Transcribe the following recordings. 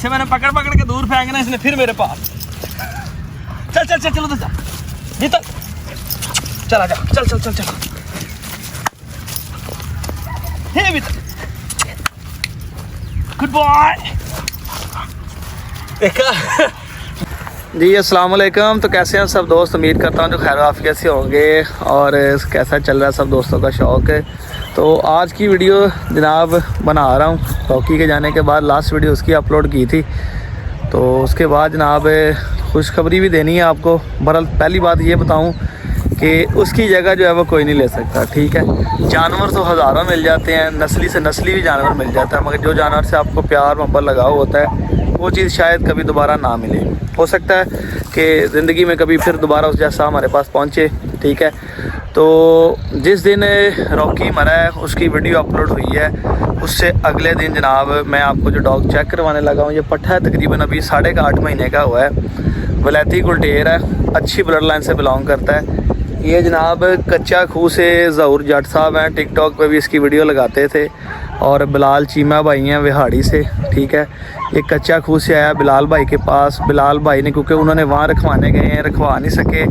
इसे मैंने पकड़ पकड़ के दूर फेंकना, इसने फिर मेरे पास। चल चल चल चल उधर जा, भीतर चला जा, चल चल चल चल, हे भीतर, गुड बॉय। देखा जी। अस्सलाम वालेकुम। तो कैसे हैं सब दोस्त? उम्मीद करता हूँ जो खैर आफियत से होंगे और कैसा चल रहा है सब दोस्तों का शौक़ है। तो आज की वीडियो जनाब बना रहा हूँ रॉकी के जाने के बाद। लास्ट वीडियो उसकी अपलोड की थी, तो उसके बाद जनाब खुशखबरी भी देनी है आपको। बहरहाल पहली बात ये बताऊँ कि उसकी जगह जो है वो कोई नहीं ले सकता, ठीक है। जानवर तो हज़ारों मिल जाते हैं, नस्ली से नस्ली भी जानवर मिल जाता है, मगर जो जानवर से आपको प्यार मोहब्बत लगाव होता है वो चीज़ शायद कभी दोबारा ना मिले। हो सकता है कि ज़िंदगी में कभी फिर दोबारा उस जैसा हमारे पास पहुँचे, ठीक है। तो जिस दिन रॉकी मरा है उसकी वीडियो अपलोड हुई है, उससे अगले दिन जनाब मैं आपको जो डॉग चेक करवाने लगा हूँ, ये पट्ठा है, तकरीबन अभी 8.5 महीने का हुआ है, वलैती गुलटेर है, अच्छी ब्लड लाइन से बिलोंग करता है। ये जनाब कच्चा खूह से ज़हूर जट साहब हैं, टिकटॉक पे भी इसकी वीडियो लगाते थे, और बिलाल चीमा भाई हैं विहाड़ी से, ठीक है। ये कच्चा खूह से आया बिलाल भाई के पास। बिलाल भाई ने, क्योंकि उन्होंने वहाँ रखवाने गए हैं, रखवा नहीं सके,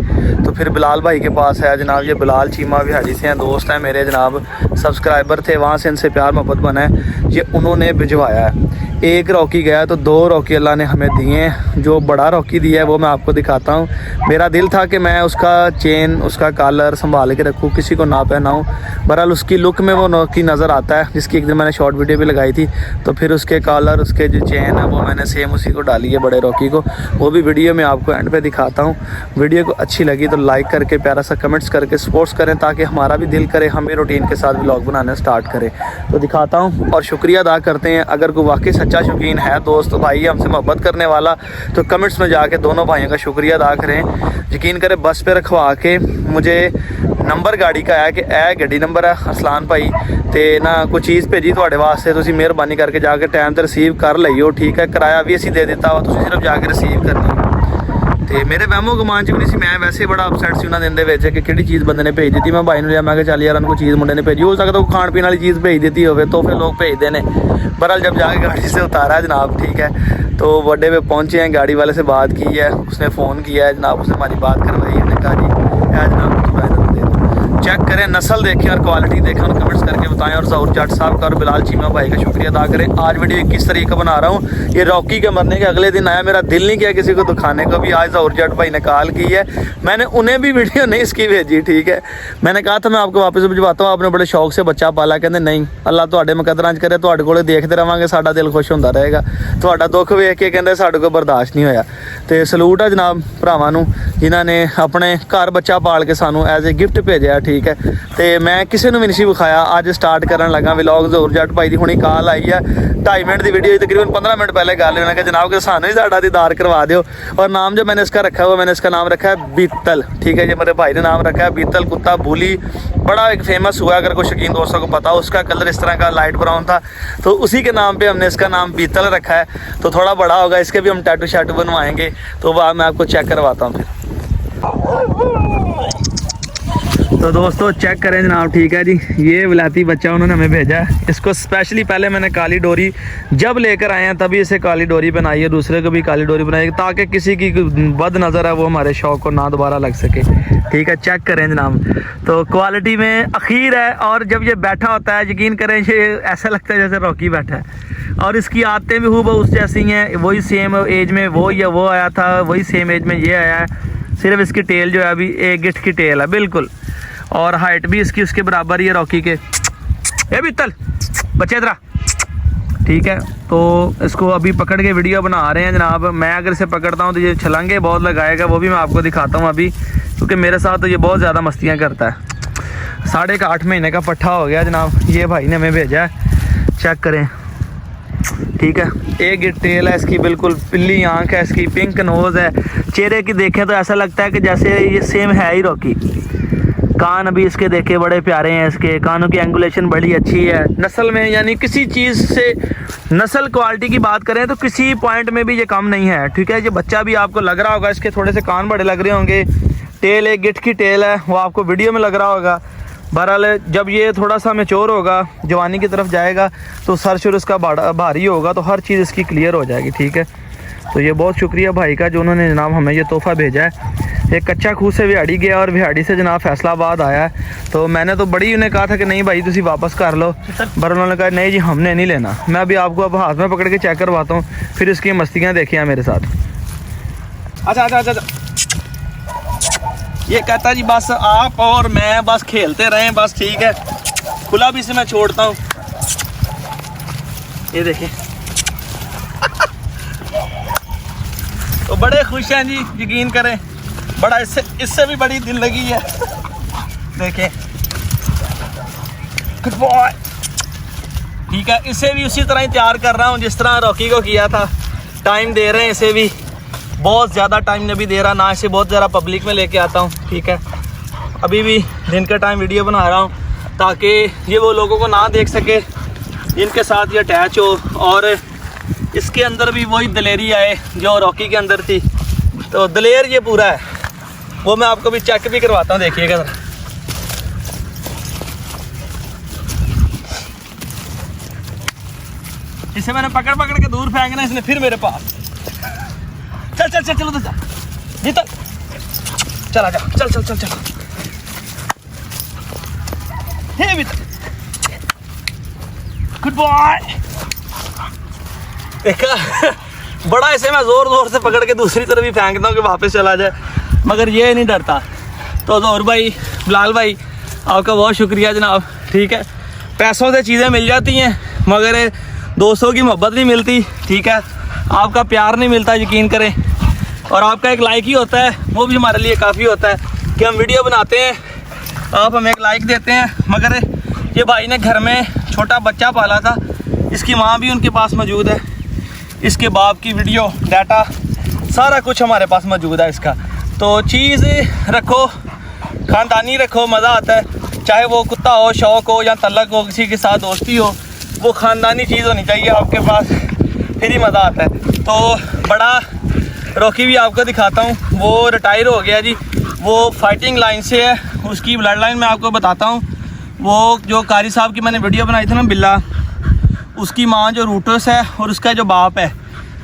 तो फिर बिलाल भाई के पास आया जनाब। ये बिलाल चीमा विहाड़ी से हैं, दोस्त हैं मेरे जनाब, सब्सक्राइबर थे, वहाँ से इनसे प्यार मोहब्बत बना है, ये उन्होंने भिजवाया है। एक रॉकी गया तो 2 रॉकी अल्लाह ने हमें दिए हैं। जो बड़ा रॉकी दिया है वो मैं आपको दिखाता हूँ। मेरा दिल था कि मैं उसका चेन, उसका कॉलर संभाल के रखूँ, किसी को ना पहनाऊँ। बहरहाल उसकी लुक में वो रॉकी नज़र आता है, जिसकी एक दिन मैंने शॉर्ट वीडियो भी लगाई थी। तो फिर उसके कॉलर, उसके जो चेन है वो मैंने सेम उसी को डाली है, बड़े रॉकी को। वो भी वीडियो में आपको एंड पे दिखाता हूँ। वीडियो को अच्छी लगी तो लाइक करके प्यारा सा कमेंट्स करके सपोर्ट्स करें, ताकि हमारा भी दिल करे हम भी रूटीन के साथ व्लॉग बनाना स्टार्ट करें। तो दिखाता हूँ और शुक्रिया अदा करते हैं। अगर कोई वाकई सच्चा शौकीन है दोस्त भाई हमसे मोहब्बत करने वाला, तो कमेंट्स में जाके दोनों भाइयों का शुक्रिया अदा करें। यकीन करें बस पे रखवा के मुझे नंबर गाड़ी का आया कि ए गड्डी नंबर है अरसलान भाई, तो ना कोई चीज़ भेजी थोड़े वास्ते, तुसी मेहरबानी करके जाके टाइम पर रिसीव कर लियो, ठीक है। किराया भी असी दे दिता वा, तुसी सिर्फ जाके रिसीव करना। तो मेरे वहमो गुमान च भी नहीं सी, मैं वैसे बड़ा अपसैट सी उन्होंने दिन कि किहड़ी चीज़ बंदे ने भेज दी। मैं भाई ने लिया, मैं चल यार उनको चीज़ मुंडे ने भेजी, हो सकता खाण पीने वाली चीज़ भेज देती हो, तो फिर लोग भेजते हैं। बहरहाल जब जाके गाड़ी से उतारा जनाब, ठीक है, तो बड़े पे पहुँचे हैं, गाड़ी वाले से बात की है, उसने फ़ोन किया है जनाब, उसने हमारी बात करवाई है, कहा जी जनाब चेक करें, नस्ल देखें और क्वालिटी देखें और कमेंट्स करके बताएं। और ज़हूर जट साहब का और बिलाल चीमा भाई का शुक्रिया अदा करें। आज वीडियो 21 तारीख का बना रहा हूँ, ये रॉकी के मरने के अगले दिन आया, मेरा दिल नहीं किया किसी को दिखाने को भी। आज ज़हूर जट भाई ने कॉल की है, मैंने उन्हें भी वीडियो नहीं इसकी भेजी, ठीक है। मैंने कहा था मैं आपको वापस भिजवाता हूँ, आपने बड़े शौक से बच्चा पाला, कहते नहीं अल्लाह तुहाडे मुकद्दरां च करे, तुहाडे कोल देखते रहांगे, साडा दिल खुश होंदा रहेगा। तुहाडा दुख वेख के कहते साडे कोल बर्दाश्त नहीं होया। तो सलूट है जनाब भरावां नूं जिन्हां ने अपने घर बच्चा पाल के सानू एज ए गिफ्ट भेजा, ठीक है। तो मैं किसी ने भी नहीं विखाया, अज स्टार्ट करन लगा व्लॉग। ज़हूर जट भाई की हुणी कॉल आई है, 2.5 मिनट की वीडियो, तकरीबन 15 मिनट पहले गल उन्होंने कहा जनाब कि सानू ही साडा दीदार करवा दो। और नाम जो मैंने इसका रखा हुआ, मैंने इसका नाम रखा है बीतल, ठीक है। ये मेरे भाई ने नाम रखा है बीतल, कुत्ता भूली, बड़ा एक फेमस हुआ, अगर कोई शौकीन दोस्तों को पता हो। उसका कलर इस तरह का लाइट ब्राउन था, तो उसी के नाम पे हमने इसका नाम बीतल रखा है। तो थोड़ा बड़ा होगा, इसके भी हम टैटू शैटू बनवाएंगे, तो वह मैं आपको चेक करवाता हूँ फिर। तो दोस्तों चेक करें जनाब, ठीक है जी, ये विलायती बच्चा उन्होंने हमें भेजा है। इसको स्पेशली पहले मैंने काली डोरी जब लेकर आए हैं तभी इसे काली डोरी बनाई है, दूसरे को भी काली डोरी बनाई, ताकि किसी की बद नज़र है वो हमारे शौक़ को ना दोबारा लग सके, ठीक है। चेक करें जनाब, तो क्वालिटी में अखीर है। और जब ये बैठा होता है, यकीन करें ये ऐसा लगता है जैसे रॉकी बैठा है। और इसकी आदतें भी हूबहू उस जैसी हैं, वही सेम एज में वो या वो आया था, वही सेम एज में ये आया है। सिर्फ इसकी टेल जो है अभी एक गिट्ठ की टेल है बिल्कुल, और हाइट भी इसकी उसके बराबर ही है रॉकी के। ए बीतल बच्चे इधर, ठीक है। तो इसको अभी पकड़ के वीडियो बना रहे हैं जनाब। मैं अगर इसे पकड़ता हूँ तो ये छलांगे बहुत लगाएगा, वो भी मैं आपको दिखाता हूँ अभी, क्योंकि मेरे साथ तो ये बहुत ज़्यादा मस्तियाँ करता है। 8.5 महीने का पट्ठा हो गया जनाब, ये भाई ने हमें भेजा है, चेक करें, ठीक है। एक टेल है इसकी, बिल्कुल पिल्ली आंख है इसकी, पिंक नोज़ है, चेहरे की देखें तो ऐसा लगता है कि जैसे ये सेम है ही रॉकी। कान अभी इसके देखे बड़े प्यारे हैं, इसके कानों की एंगुलेशन बड़ी अच्छी है। नस्ल में यानी किसी चीज़ से नस्ल क्वालिटी की बात करें तो किसी पॉइंट में भी ये कम नहीं है, ठीक है। ये बच्चा भी आपको लग रहा होगा, इसके थोड़े से कान बड़े लग रहे होंगे, टेल एक गिट्ठ की टेल है, वो आपको वीडियो में लग रहा होगा। बहरहाल जब ये थोड़ा सा मैच्योर होगा, जवानी की तरफ जाएगा, तो सर शुरू उसका भारी होगा, तो हर चीज़ इसकी क्लियर हो जाएगी। ठीक है, तो ये बहुत शुक्रिया भाई का जो उन्होंने जनाब हमें ये तोहफ़ा भेजा है। एक कच्चा खूह से विहाड़ी गया और विहाड़ी से जनाब फैसलाबाद आया है। तो मैंने तो बड़ी उन्हें कहा था कि नहीं भाई तुसी वापस कर लो, पर उन्होंने कहा नहीं जी हमने नहीं लेना। मैं अभी आपको अब हाथ में पकड़ के चेक करवाता हूँ, फिर इसकी मस्तियाँ देखिए मेरे साथ। अच्छा, ये कहता जी बस आप और मैं बस खेलते रहें बस, ठीक है, खुला भी इसे मैं छोड़ता हूँ। ये देखें तो बड़े खुश हैं जी, यकीन करें, बड़ा इससे भी बड़ी दिल लगी है। देखें गुड बॉय, ठीक है, इसे भी उसी तरह ही तैयार कर रहा हूँ जिस तरह रॉकी को किया था। टाइम दे रहे हैं इसे भी, बहुत ज़्यादा टाइम नहीं दे रहा ना, इसे बहुत ज़्यादा पब्लिक में लेके आता हूँ। ठीक है, अभी भी दिन का टाइम वीडियो बना रहा हूँ ताकि ये वो लोगों को ना देख सके जिनके साथ ये अटैच हो, और इसके अंदर भी वही दलेरी आए जो रॉकी के अंदर थी। तो दलेर ये पूरा है, वो मैं आपको भी चेक भी करवाता हूँ, देखिएगा ज़रा। इसे मैंने पकड़ के दूर फेंकना, इसने फिर मेरे पास। चलो तो भीतर चला जा, चल हे भीतर, गुड बॉय। देखा बड़ा इसे मैं जोर से पकड़ के दूसरी तरफ भी फेंकता हूँ कि वापस चला जाए, मगर ये नहीं डरता। तो जोर भाई, बिलाल भाई, आपका बहुत शुक्रिया जनाब। ठीक है, पैसों से चीज़ें मिल जाती हैं मगर दोस्तों की मोहब्बत नहीं मिलती। ठीक है, आपका प्यार नहीं मिलता, यकीन करें, और आपका एक लाइक ही होता है, वो भी हमारे लिए काफ़ी होता है कि हम वीडियो बनाते हैं, आप हमें एक लाइक देते हैं। मगर ये भाई ने घर में छोटा बच्चा पाला था, इसकी माँ भी उनके पास मौजूद है, इसके बाप की वीडियो डाटा सारा कुछ हमारे पास मौजूद है इसका। तो चीज़ रखो, ख़ानदानी रखो, मज़ा आता है, चाहे वो कुत्ता हो, शौक़ हो या तलक हो, किसी के साथ दोस्ती हो, वो ख़ानदानी चीज़ होनी चाहिए आपके पास, फिर ही मज़ा आता है। तो बड़ा रॉकी भी आपको दिखाता हूँ, वो रिटायर हो गया जी, वो फाइटिंग लाइन से है, उसकी ब्लड लाइन मैं आपको बताता हूँ। वो जो कारी साहब की मैंने वीडियो बनाई थी ना, बिल्ला, उसकी माँ जो रूटस है और उसका जो बाप है,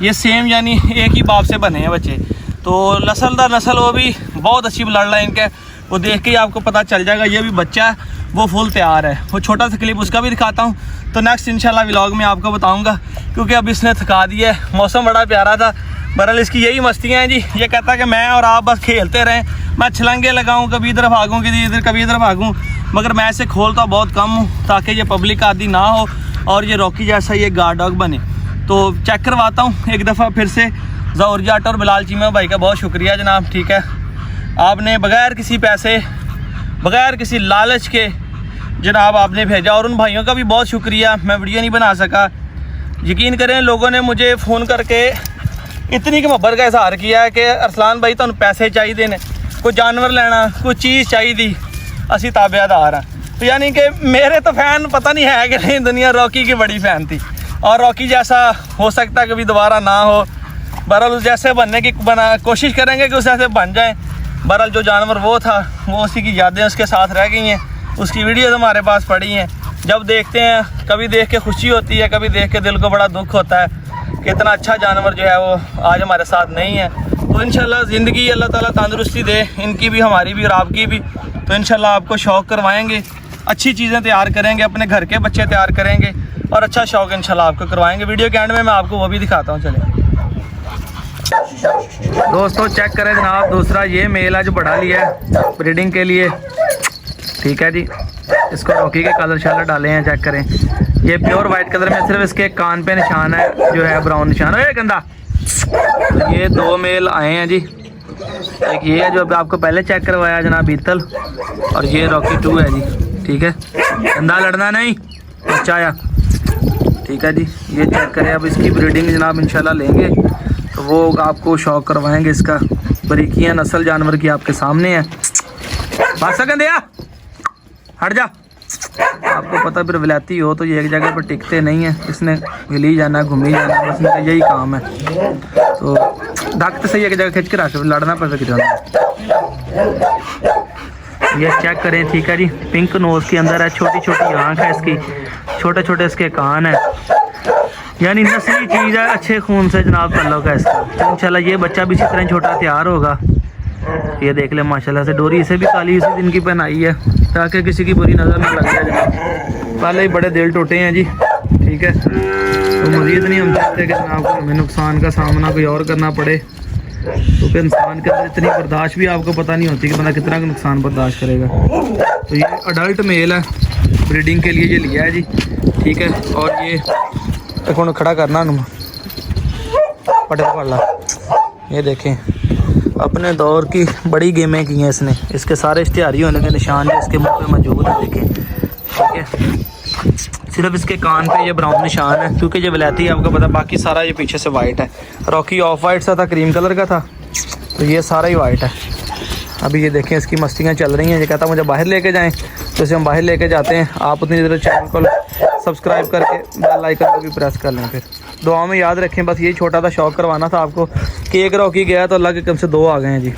ये सेम यानी एक ही बाप से बने हैं बच्चे। तो नस्ल दर नस्ल वो भी बहुत अच्छी ब्लड लाइन का है, वो देख के ही आपको पता चल जाएगा। ये भी बच्चा है, वो फुल तैयार है। वो छोटा सा क्लिप उसका भी दिखाता हूँ, तो नेक्स्ट इंशाल्लाह व्लॉग में आपको बताऊँगा, क्योंकि अब इसने थका दिया है। मौसम बड़ा प्यारा था, बहरहाल इसकी यही मस्तियाँ हैं जी। ये कहता है कि मैं और आप बस खेलते रहें, मैं छलंगे लगाऊँ, कभी इधर भागूँ, कभी इधर भागूँ, मगर मैं इसे खोलता बहुत कम हूँ ताकि ये पब्लिक आदि ना हो और ये रॉकी जैसा ये गार्ड डॉग बने। तो चेक करवाता हूँ एक दफ़ा फिर से। ज़ौहर जाट और बिलाल चीमा भाई का बहुत शुक्रिया जनाब। ठीक है, आपने बग़ैर किसी पैसे, बग़ैर किसी लालच के जनाब आपने भेजा, और उन भाइयों का भी बहुत शुक्रिया। मैं वीडियो नहीं बना सका, यकीन करें, लोगों ने मुझे फ़ोन करके इतनी मोहब्बत का इजहार किया है कि अरसलान भाई तुहानू पैसे चाहिए ने, कोई जानवर लेना, कोई चीज़ चाहिए, असी ताबेदार हैं। तो यानी कि मेरे तो फ़ैन पता नहीं है कि नहीं, दुनिया रॉकी की बड़ी फ़ैन थी, और रॉकी जैसा हो सकता है कभी दोबारा ना हो। बहरहाल उस जैसे बनने की कोशिश करेंगे कि उस जैसे बन जाए। बहरहाल जो जानवर वो था, वो उसी की यादें उसके साथ रह गई हैं, उसकी वीडियोज़ हमारे पास पड़ी हैं। जब देखते हैं, कभी देख के खुशी होती है, कभी देख के दिल को बड़ा दुख होता है कि इतना अच्छा जानवर जो है वो आज हमारे साथ नहीं है। तो इंशाल्लाह ज़िंदगी अल्लाह ताला तंदुरुस्ती दे, इनकी भी, हमारी भी और आपकी भी। तो इंशाल्लाह आपको शौक़ करवाएंगे, अच्छी चीज़ें तैयार करेंगे, अपने घर के बच्चे तैयार करेंगे और अच्छा शौक़ इंशाल्लाह आपको करवाएंगे। वीडियो के एंड में मैं आपको वो भी दिखाता हूँ। चले दोस्तों चेक करें जनाब, दूसरा ये मेल आज बढ़ा लिया है ब्रीडिंग के लिए। ठीक है जी, इसको रॉकी के कलर शालर डाले हैं, चेक करें, ये प्योर वाइट कलर में, सिर्फ इसके कान पे निशान है जो है ब्राउन निशान है गंदा। तो ये दो मेल आए हैं जी, एक ये है जो आपको पहले चेक करवाया जनाब बीतल, और ये रॉकी 2 है जी। ठीक है, गंदा लड़ना नहीं, अच्छा आया। ठीक है जी, ये चेक करें। अब इसकी ब्रीडिंग जनाब इंशाल्लाह लेंगे तो वो आपको शौक़ करवाएंगे इसका। बरीकियाँ नस्ल जानवर की आपके सामने है। बासा गंदिया हट जा, आपको पता फिर विलायती हो तो ये एक जगह पर टिकते नहीं है, इसने हिली जाना, घूमी जाना, बस इनका यही काम है। तो धक्कते से एक जगह खींच के रख, लड़ना पड़ता कितना। ये चेक करें, ठीक है जी। पिंक नोज़ के अंदर है, छोटी छोटी आँख है इसकी, छोटे छोटे इसके कान है, यानी नस्ली चीज़ है, अच्छे खून से जनाब ताल्लुक है इसका। तो इंशाल्लाह ये बच्चा भी इसी तरह छोटा तैयार होगा। ये देख ले माशाल्लाह से, डोरी इसे भी काली इसी दिन की पहनाई है ताकि किसी की बुरी नज़र ना लग जाए जनाब। पहले ही बड़े दिल टूटे हैं जी, ठीक है। तो मज़ीद नहीं हम चाहते कि जनाब को हमें नुकसान का सामना कोई और करना पड़े, क्योंकि इंसान के अंदर इतनी बर्दाश्त भी आपको पता नहीं होती कि बंदा कितना नुकसान बर्दाश्त करेगा। तो ये अडल्ट मेल है, ब्रीडिंग के लिए ये लिया है जी, ठीक है। और ये एक खड़ा करना नुमा पटे पड़ ला। ये देखें, अपने दौर की बड़ी गेमें की हैं इसने। इसके सारे इश्तिहारी होने के निशान जो इसके मुंह पे मौजूद है, देखें, ठीक है। सिर्फ इसके कान पे ये ब्राउन निशान है, क्योंकि ये वलैती है आपको पता, बाकी सारा ये पीछे से वाइट है। रॉकी ऑफ वाइट सा था, क्रीम कलर का था, तो ये सारा ही वाइट है। अभी ये देखें इसकी मस्तियाँ चल रही हैं। ये कहता मुझे बाहर लेके जाएं, तो इसे हम बाहर लेके जाते हैं। आप उतनी देर चैनल को सब्सक्राइब करके बेल आइकन को भी प्रेस कर लें। फिर दुआ में याद रखें, बस यही छोटा सा शौक करवाना था आपको कि एक रॉकी गया तो अल्लाह के कम से 2 आ गए हैं जी।